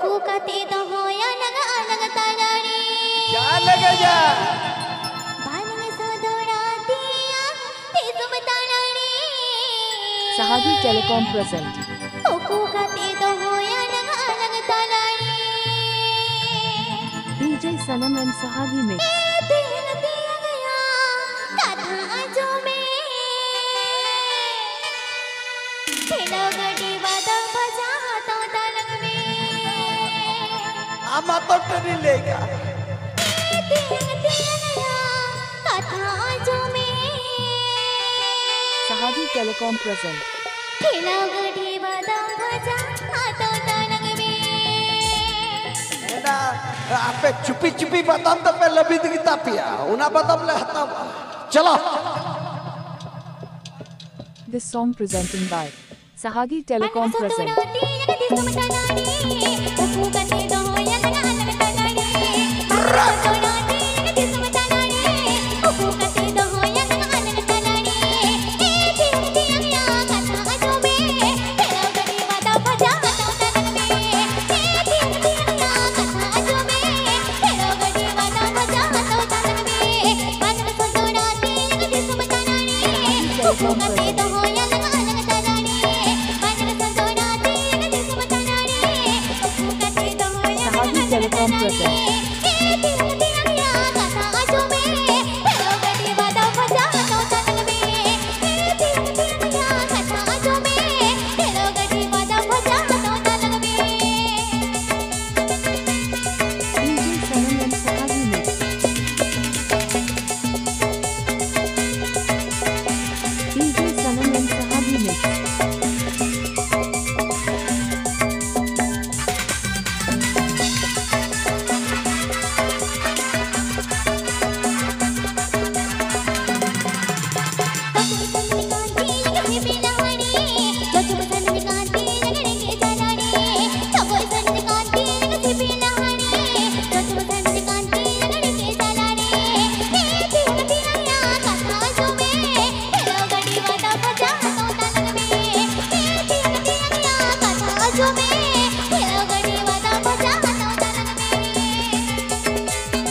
Ukukate dohoya naga alag tarani. क्या लगे जा? Banang sodoratiya tisum tarani. Sahagi Telecom present. Ukukate dohoya naga alag tarani. DJ Sanam and Sahagi mix. आमा तो टरी लेगा। Sahagi Telecom present. ना आपे चुपी चुपी बताम तो पे लबी दी तापिया उना बताम ले हता चलो This song presented by Sahagi Telecom present. Sahagi Telecom present.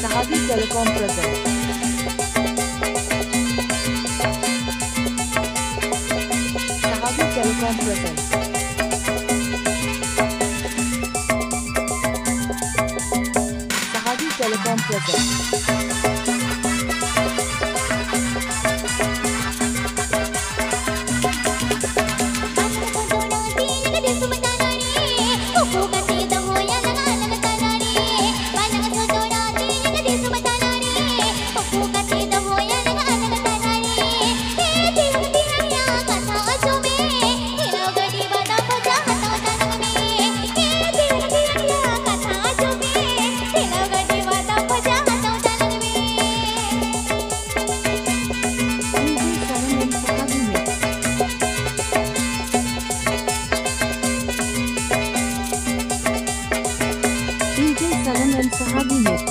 Sahagi Telecom present. Sahagi Telecom present. Sahagi Telecom present. DJ Sanam and Sahagi mix.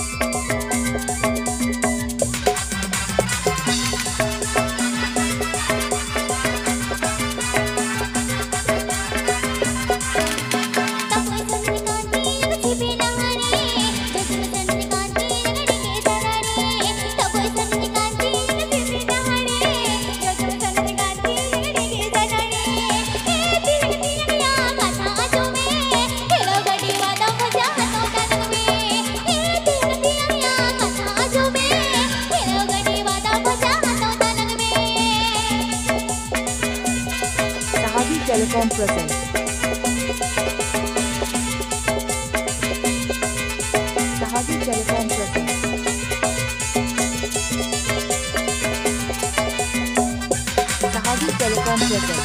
Sahagi Telecom present. Sahagi Telecom present. Sahagi Telecom present.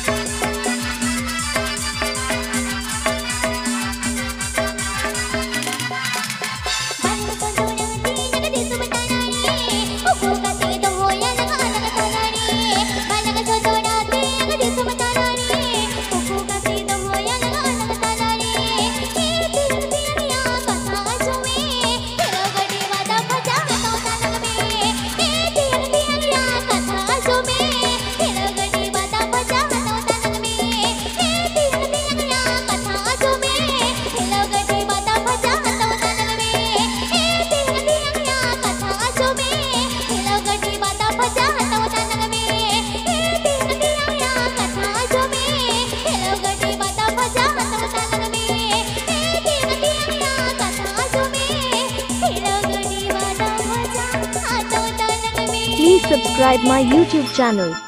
Please subscribe my YouTube channel.